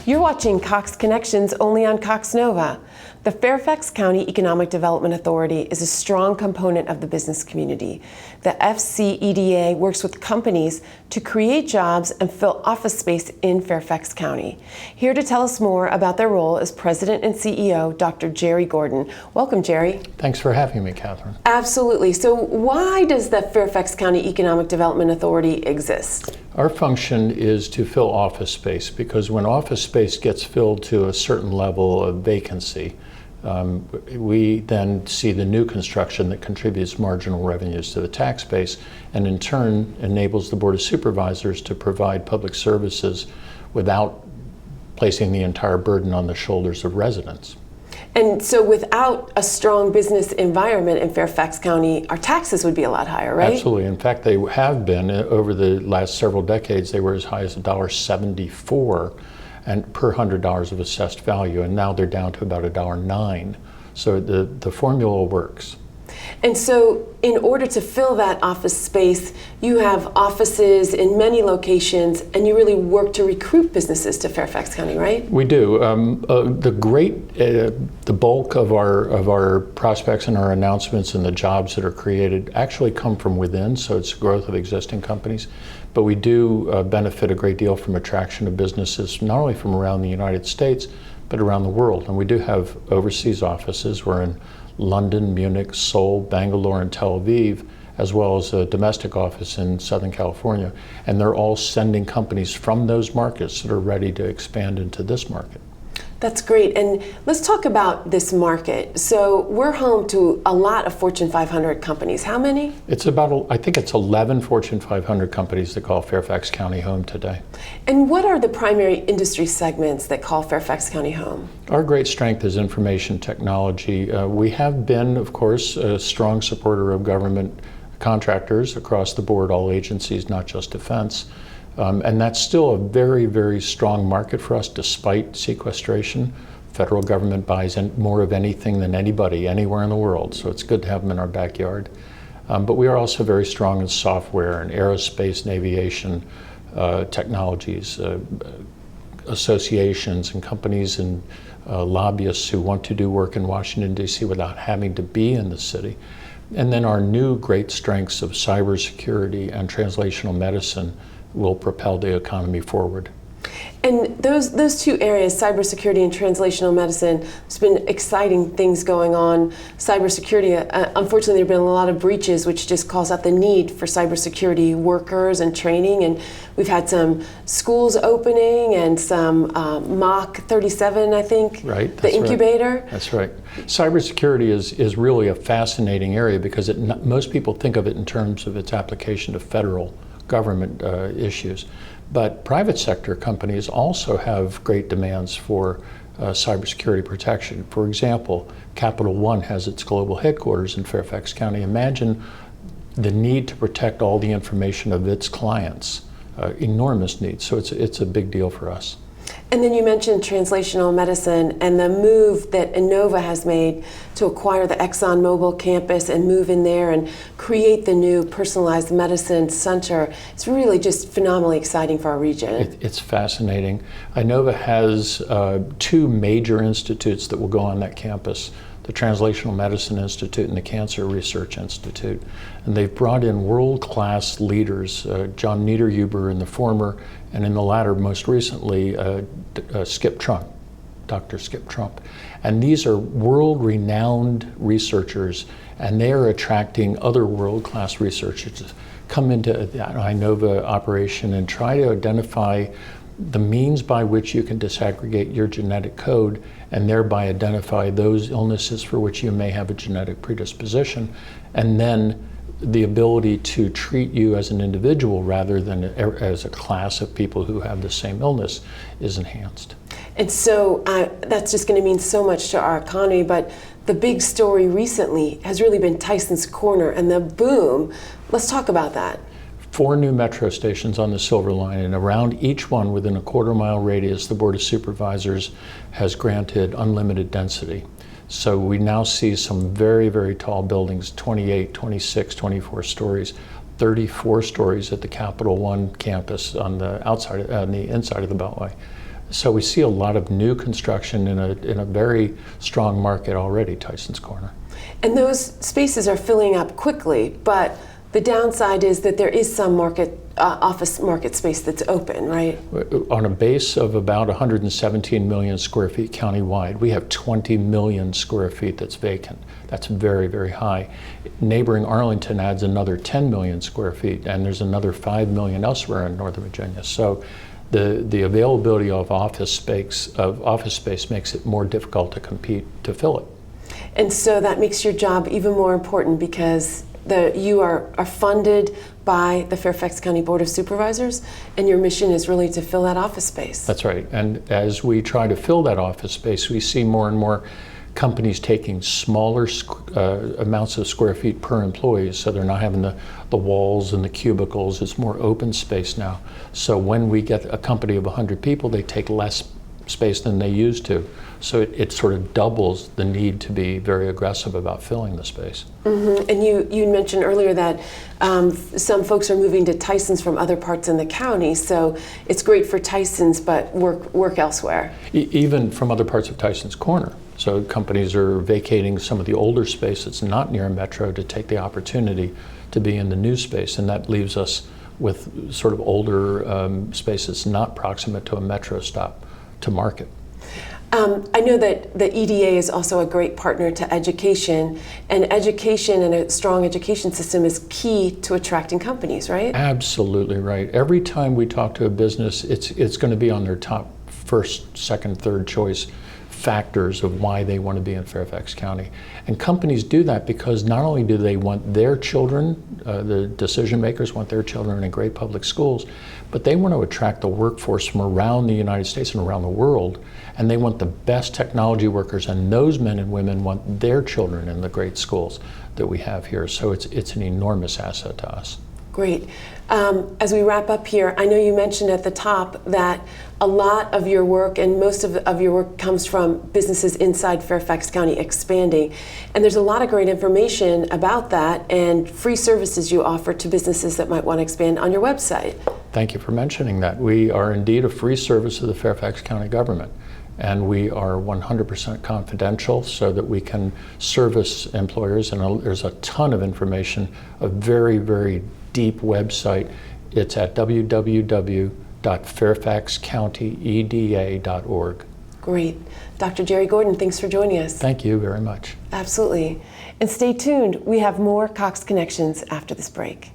You're watching Cox Connections only on Cox Nova. The Fairfax County Economic Development Authority is a strong component of the business community. The FCEDA works with companies to create jobs and fill office space in Fairfax County. Here to tell us more about their role is President and CEO, Dr. Jerry Gordon. Welcome, Jerry. Thanks for having me, Catherine. Absolutely. So why does the Fairfax County Economic Development Authority exist? Our function is to fill office space, because when office space gets filled to a certain level of vacancy, we then see the new construction that contributes marginal revenues to the tax base, and in turn enables the Board of Supervisors to provide public services without placing the entire burden on the shoulders of residents. And so without a strong business environment in Fairfax County, our taxes would be a lot higher, right? Absolutely. In fact, they have been. Over the last several decades, they were as high as $1.74 and per $100 of assessed value, and now they're down to about $1.09. So the formula works. And so in order to fill that office space, you have offices in many locations, and you really work to recruit businesses to Fairfax County, right? We do. The bulk of our prospects and our announcements and the jobs that are created actually come from within, so it's growth of existing companies. But we do benefit a great deal from attraction of businesses, not only from around the United States, but around the world. And we do have overseas offices. We're in London, Munich, Seoul, Bangalore, and Tel Aviv, as well as a domestic office in Southern California. And they're all sending companies from those markets that are ready to expand into this market. That's great. And let's talk about this market. So we're home to a lot of Fortune 500 companies. How many? It's about, I think it's 11 Fortune 500 companies that call Fairfax County home today. And what are the primary industry segments that call Fairfax County home? Our great strength is information technology. We have been, of course, a strong supporter of government contractors across the board, all agencies, not just defense. And that's still a very, very strong market for us despite sequestration. Federal government buys more of anything than anybody anywhere in the world, so it's good to have them in our backyard. But we are also very strong in software and aerospace and aviation technologies, associations and companies and lobbyists who want to do work in Washington, D.C. without having to be in the city. And then our new great strengths of cybersecurity and translational medicine will propel the economy forward. And those two areas, cybersecurity and translational medicine, there's been exciting things going on. Cybersecurity, unfortunately, there have been a lot of breaches, which just calls out the need for cybersecurity workers and training. And we've had some schools opening and some Mach 37, I think, right, the incubator. Right. That's right. Cybersecurity is really a fascinating area because most people think of it in terms of its application to federal government issues. But private sector companies also have great demands for cybersecurity protection. For example, Capital One has its global headquarters in Fairfax County. Imagine the need to protect all the information of its clients, enormous need. So it's a big deal for us. And then you mentioned translational medicine and the move that Inova has made to acquire the ExxonMobil campus and move in there and create the new personalized medicine center. It's really just phenomenally exciting for our region. It's fascinating. Inova has two major institutes that will go on that campus, the Translational Medicine Institute and the Cancer Research Institute. And they've brought in world-class leaders, John Niederhuber in the former, and in the latter, most recently, Skip Trump, Dr. Skip Trump. And these are world-renowned researchers, and they are attracting other world-class researchers to come into the Inova operation and try to identify the means by which you can disaggregate your genetic code and thereby identify those illnesses for which you may have a genetic predisposition, and then the ability to treat you as an individual rather than as a class of people who have the same illness is enhanced. And so that's just going to mean so much to our economy, but the big story recently has really been Tysons Corner and the boom. Let's talk about that. 4 new metro stations on the Silver Line, and around each one within a quarter-mile radius, the Board of Supervisors has granted unlimited density. So we now see some very, very tall buildings, 28, 26, 24 stories, 34 stories at the Capital One campus on the inside of the Beltway. So we see a lot of new construction in a very strong market already, Tysons Corner. And those spaces are filling up quickly, but the downside is that there is some office market space that's open, right? On a base of about 117 million square feet countywide, we have 20 million square feet that's vacant. That's very, very high. Neighboring Arlington adds another 10 million square feet, and there's another 5 million elsewhere in Northern Virginia. So the availability of office space makes it more difficult to compete to fill it. And so that makes your job even more important because you are funded by the Fairfax County Board of Supervisors, and your mission is really to fill that office space. That's right. And as we try to fill that office space, we see more and more companies taking smaller amounts of square feet per employee, so they're not having the walls and the cubicles. It's more open space now. So when we get a company of 100 people, they take less space than they used to. So it sort of doubles the need to be very aggressive about filling the space. Mm-hmm. And you mentioned earlier that some folks are moving to Tysons from other parts in the county, so it's great for Tysons, but work elsewhere. Even from other parts of Tysons Corner. So companies are vacating some of the older space that's not near a metro to take the opportunity to be in the new space, and that leaves us with sort of older space that's not proximate to a metro stop to market. I know that the EDA is also a great partner to education, and education and a strong education system is key to attracting companies, right? Absolutely right. Every time we talk to a business, it's going to be on their top first, second, third choice factors of why they want to be in Fairfax County. And companies do that because not only do they want their children, the decision makers want their children in great public schools, but they want to attract the workforce from around the United States and around the world, and they want the best technology workers, and those men and women want their children in the great schools that we have here. So it's an enormous asset to us. Great. As we wrap up here, I know you mentioned at the top that a lot of your work and most of your work comes from businesses inside Fairfax County expanding. And there's a lot of great information about that and free services you offer to businesses that might want to expand on your website. Thank you for mentioning that. We are indeed a free service of the Fairfax County government. And we are 100% confidential so that we can service employers. And there's a ton of information, a very, very deep website. It's at www.fairfaxcountyeda.org. Great. Dr. Jerry Gordon, thanks for joining us. Thank you very much. Absolutely. And stay tuned. We have more Cox Connections after this break.